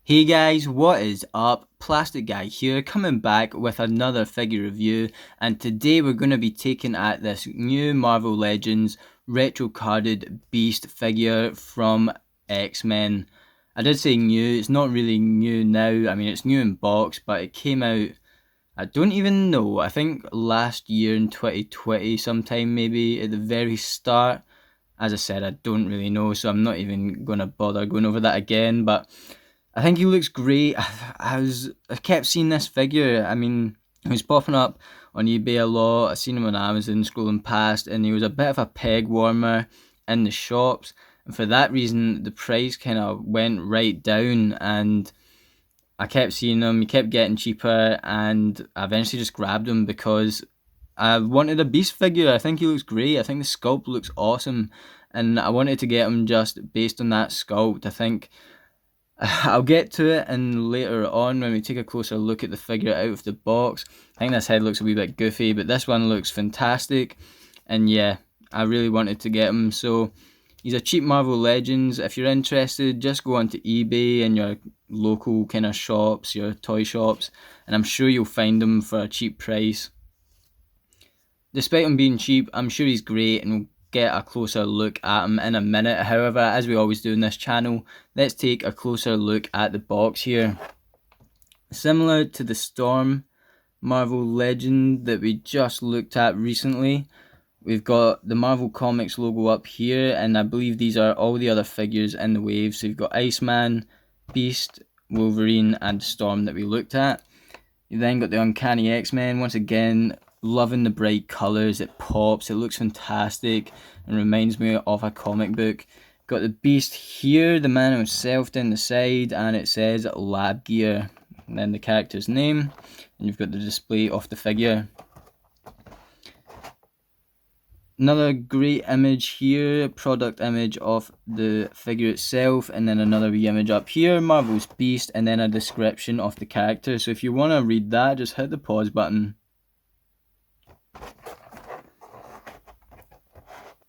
Hey guys, what is up? Plastic Guy here, coming back with another figure review, and today we're going to be taking at this new Marvel Legends retro carded Beast figure from X-Men. I did say new, it's not really new now, I mean it's new in box, but it came out, I don't even know, I think last year in 2020 sometime, maybe at the very start. As I said, I don't really know, so I'm not even going to bother going over that again, but I think he looks great. I kept seeing this figure. I mean, he was popping up on eBay a lot. I seen him on Amazon scrolling past, and he was a bit of a peg warmer in the shops. And for that reason, the price kind of went right down. And I kept seeing him. He kept getting cheaper, and I eventually just grabbed him because I wanted a Beast figure. I think he looks great. I think the sculpt looks awesome, and I wanted to get him just based on that sculpt. I think I'll get to it and later on when we take a closer look at the figure out of the box. I think this head looks a wee bit goofy, but this one looks fantastic. And yeah, I really wanted to get him. So he's a cheap Marvel Legends. If you're interested, just go onto eBay and your local kind of shops, your toy shops, and I'm sure you'll find him for a cheap price. Despite him being cheap, I'm sure he's great, and we'll get a closer look at him in a minute. However, as we always do in this channel, let's take a closer look at the box here. Similar to the Storm Marvel Legend that we just looked at recently, we've got the Marvel Comics logo up here, and I believe these are all the other figures in the wave. So you've got Iceman, Beast, Wolverine, and Storm that we looked at. You then got the Uncanny X-Men. Once again, loving the bright colours. It pops, it looks fantastic, and reminds me of a comic book. Got the Beast here, the man himself down the side, and it says Lab Gear, and then the character's name, and you've got the display of the figure. Another great image here, product image of the figure itself, and then another wee image up here, Marvel's Beast, and then a description of the character. So if you want to read that, just hit the pause button.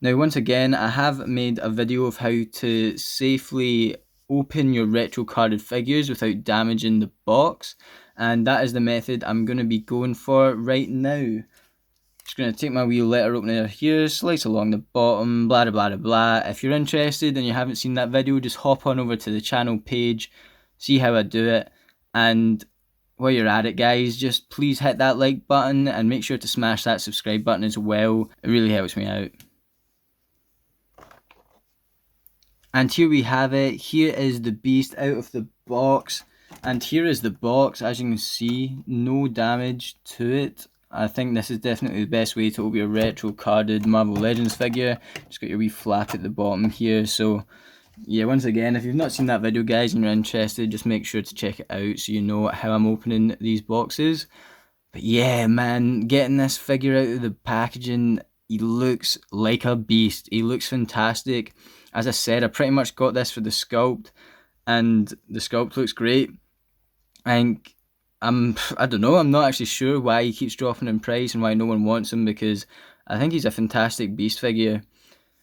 Now once again, I have made a video of how to safely open your retro carded figures without damaging the box, and that is the method I'm going to be going for right now. Just going to take my wee letter opener here, slice along the bottom, blah blah blah blah. If you're interested and you haven't seen that video, just hop on over to the channel page, see how I do it, and while you're at it guys, just please hit that like button and make sure to smash that subscribe button as well. It really helps me out. And here we have it. Here is the Beast out of the box, and here is the box. As you can see, no damage to it. I think this is definitely the best way to open your retro carded Marvel Legends figure. Just got your wee flap at the bottom here. So yeah, once again, if you've not seen that video guys and you're interested, just make sure to check it out so you know how I'm opening these boxes. But yeah man, getting this figure out of the packaging, he looks like a beast. He looks fantastic. As I said, I pretty much got this for the sculpt, and the sculpt looks great. I don't know, I'm not actually sure why he keeps dropping in price and why no one wants him, because I think he's a fantastic Beast figure.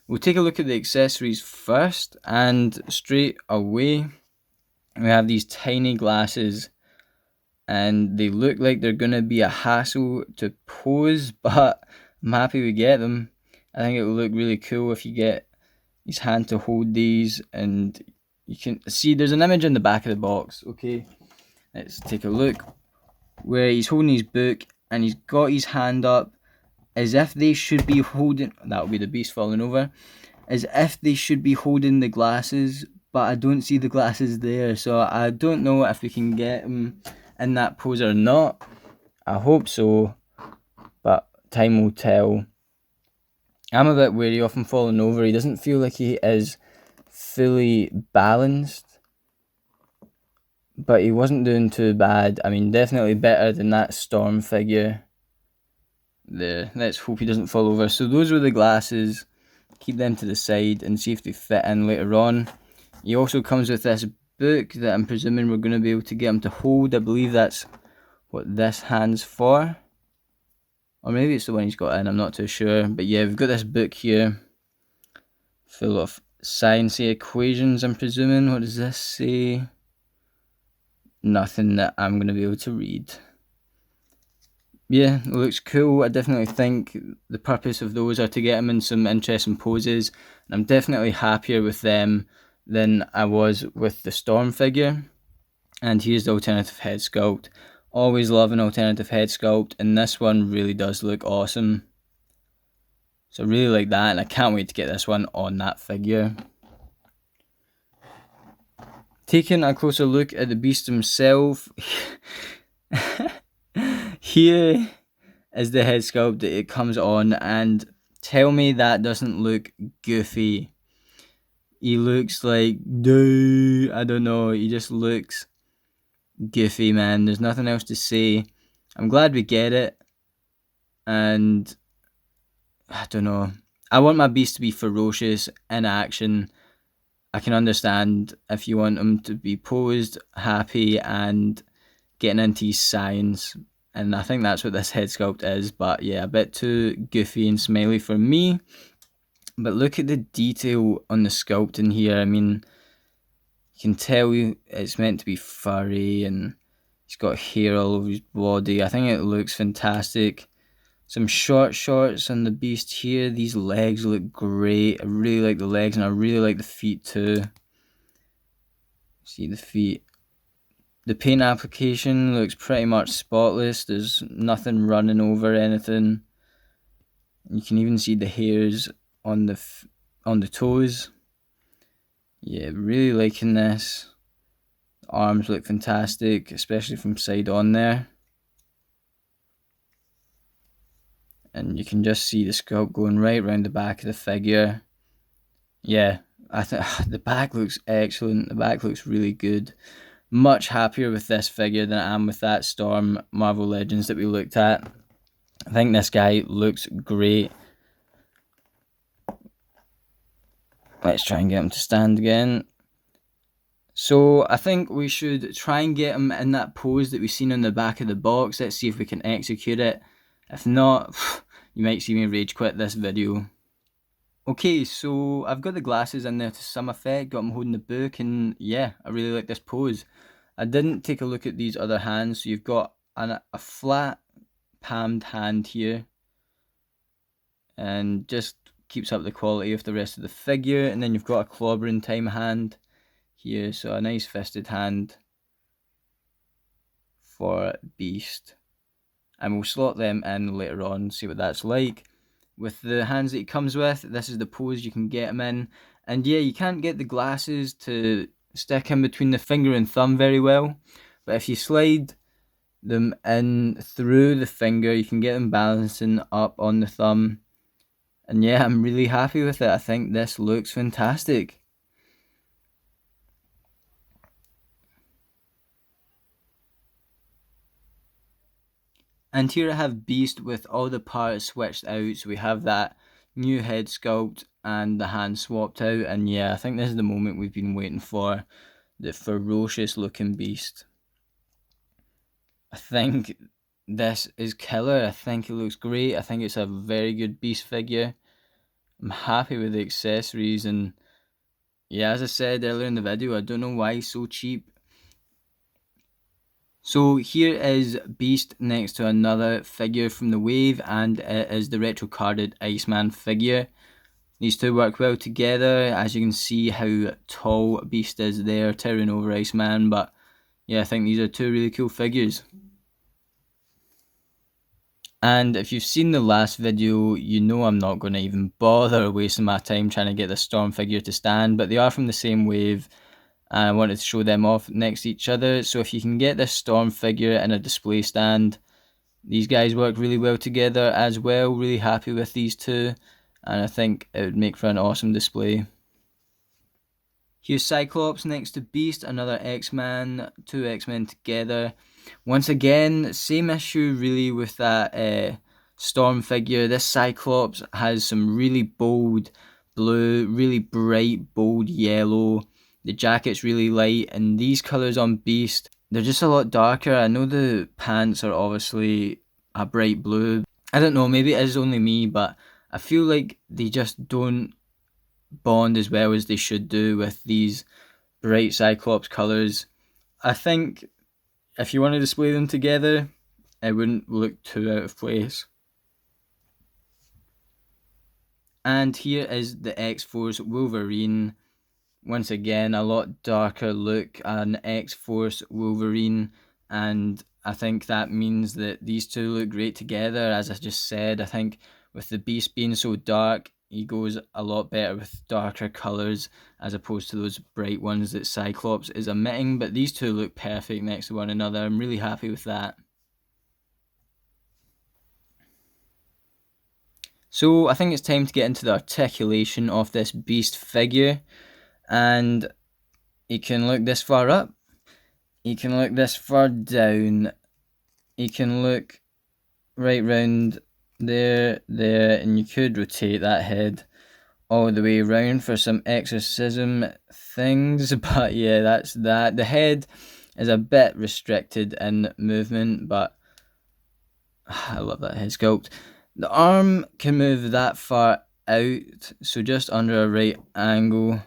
We'll take a look at the accessories first, and straight away we have these tiny glasses, and they look like they're going to be a hassle to pose, but I'm happy we get them. I think it will look really cool if you get his hand to hold these, and you can see there's an image in the back of the box. Okay, let's take a look where he's holding his book and he's got his hand up as if they should be holding, that'll be the Beast falling over, as if they should be holding the glasses, but I don't see the glasses there, so I don't know if we can get him in that pose or not. I hope so, but time will tell. I'm a bit wary of him falling over. He doesn't feel like he is fully balanced, but he wasn't doing too bad. I mean, definitely better than that Storm figure there. Let's hope he doesn't fall over. So those were the glasses. Keep them to the side and see if they fit in later on. He also comes with this book that I'm presuming we're going to be able to get him to hold. I believe that's what this hand's for. Or maybe it's the one he's got in, I'm not too sure. But yeah, we've got this book here full of sciencey equations, I'm presuming. What does this say? nothing that I'm going to be able to read. Yeah, it looks cool. I definitely think the purpose of those are to get them in some interesting poses. And I'm definitely happier with them than I was with the Storm figure. And here's the alternative head sculpt. Always love an alternative head sculpt, and this one really does look awesome. So I really like that, and I can't wait to get this one on that figure. Taking a closer look at the beast himself, here is the head sculpt that it comes on, and tell me that doesn't look goofy. He looks like, I don't know, he just looks goofy, man. There's nothing else to say. I'm glad we get it, and I don't know. I want my beast to be ferocious in action. I can understand if you want him to be posed, happy, and getting into his science. And I think that's what this head sculpt is. But yeah, a bit too goofy and smiley for me. But look at the detail on the sculpting here. I mean, you can tell it's meant to be furry, and he's got hair all over his body. I think it looks fantastic. Some short shorts on the beast here. These legs look great. I really like the legs, and I really like the feet too. See the feet. The paint application looks pretty much spotless. There's nothing running over anything. You can even see the hairs on the toes. Yeah, really liking this. The arms look fantastic, especially from side on there. And you can just see the sculpt going right around the back of the figure. Yeah, I think the back looks excellent. The back looks really good. Much happier with this figure than I am with that Storm Marvel Legends that we looked at. I think this guy looks great. Let's try and get him to stand again. So I think we should try and get him in that pose that we've seen on the back of the box. Let's see if we can execute it. If not, you might see me rage quit this video. Okay, so I've got the glasses in there to some effect, got him holding the book, and yeah, I really like this pose. I didn't take a look at these other hands, so you've got a flat palmed hand here, and just keeps up the quality of the rest of the figure, and then you've got a clobbering time hand here, so a nice fisted hand for Beast. And we'll slot them in later on, see what that's like. With the hands that he comes with, this is the pose you can get him in. And yeah, you can't get the glasses to stick in between the finger and thumb very well. But if you slide them in through the finger, you can get them balancing up on the thumb. And yeah, I'm really happy with it. I think this looks fantastic. And here I have Beast with all the parts switched out. So we have that new head sculpt and the hand swapped out. And yeah, I think this is the moment we've been waiting for. The ferocious looking Beast. I think this is killer. I think it looks great. I think it's a very good Beast figure. I'm happy with the accessories, and yeah, as I said earlier in the video, I don't know why he's so cheap. So here is Beast next to another figure from the wave, and it is the retro carded Iceman figure. These two work well together, as you can see how tall Beast is there, towering over Iceman. But yeah, I think these are two really cool figures. And if you've seen the last video, you know I'm not going to even bother wasting my time trying to get the Storm figure to stand, but they are from the same wave, and I wanted to show them off next to each other. So if you can get this Storm figure in a display stand, these guys work really well together as well. Really happy with these two, and I think it would make for an awesome display. Here's Cyclops next to Beast, another X-Man, two X-Men together. Once again, same issue really with that Storm figure. This Cyclops has some really bold blue, really bright, bold yellow. The jacket's really light, and these colours on Beast, they're just a lot darker. I know the pants are obviously a bright blue. I don't know, maybe it is only me, but I feel like they just don't bond as well as they should do with these bright Cyclops colours. I think if you want to display them together, it wouldn't look too out of place. And here is the X-Force Wolverine. Once again, a lot darker look, an X-Force Wolverine, and I think that means that these two look great together. As I just said, I think with the Beast being so dark, he goes a lot better with darker colours as opposed to those bright ones that Cyclops is emitting, but these two look perfect next to one another. I'm really happy with that. So I think it's time to get into the articulation of this Beast figure, and you can look this far up, you can look this far down, you can look right round there, and you could rotate that head all the way around for some exorcism things, but yeah, that's that. The head is a bit restricted in movement, but I love that head sculpt. The arm can move that far out, so just under a right angle.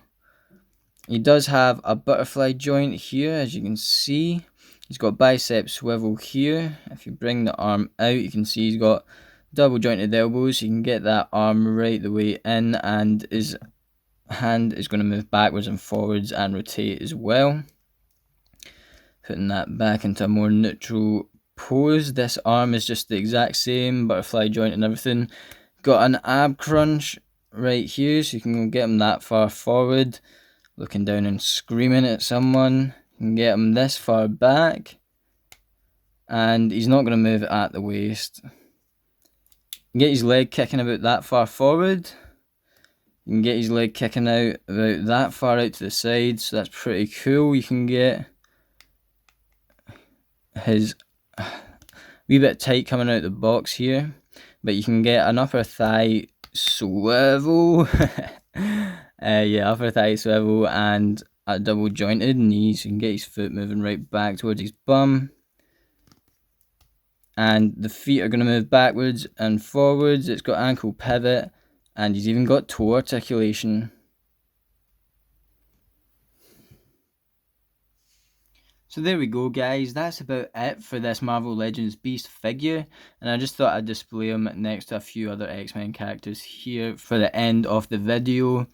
He does have a butterfly joint here, as you can see. He's got bicep swivel here. If you bring the arm out, you can see he's got double jointed elbows. You can get that arm right the way in, and his hand is going to move backwards and forwards and rotate as well. Putting that back into a more neutral pose. This arm is just the exact same, butterfly joint and everything. Got an ab crunch right here, so you can get him that far forward, looking down and screaming at someone. You can get him this far back, and he's not going to move at the waist. You can get his leg kicking about that far forward. You can get his leg kicking out about that far out to the side, so that's pretty cool. You can get his wee bit tight coming out the box here, but you can get an upper thigh swivel. Yeah, upper thigh swivel and a double jointed knees. You can get his foot moving right back towards his bum, and the feet are going to move backwards and forwards. It's got ankle pivot, and he's even got toe articulation. So there we go, guys. That's about it for this Marvel Legends Beast figure, and I just thought I'd display him next to a few other X-Men characters here for the end of the video.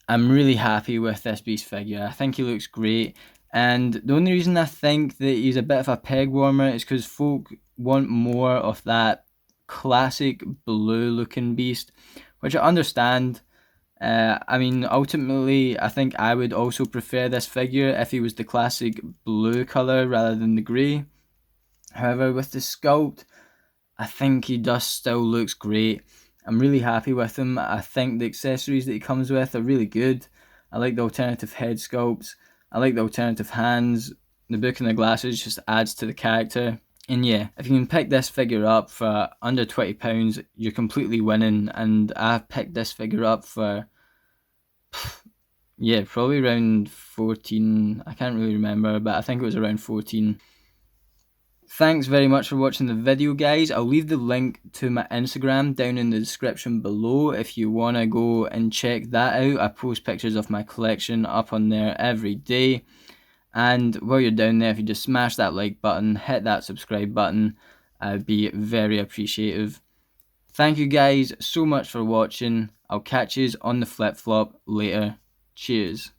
I'm really happy with this Beast figure. I think he looks great, and the only reason I think that he's a bit of a peg warmer is because folk want more of that classic blue looking Beast, which I understand. I mean, ultimately, I think I would also prefer this figure if he was the classic blue colour rather than the grey. However, with the sculpt, I think he just still looks great. I'm really happy with him. I think the accessories that he comes with are really good. I like the alternative head sculpts. I like the alternative hands. The book and the glasses just adds to the character. And yeah, if you can pick this figure up for under £20, you're completely winning. And I've picked this figure up for, yeah, probably around 14. I can't really remember, but I think it was around 14. Thanks very much for watching the video, guys. I'll leave the link to my Instagram down in the description below if you want to go and check that out. I post pictures of my collection up on there every day. And while you're down there, if you just smash that like button, hit that subscribe button, I'd be very appreciative. Thank you guys so much for watching. I'll catch you on the flip-flop later. Cheers.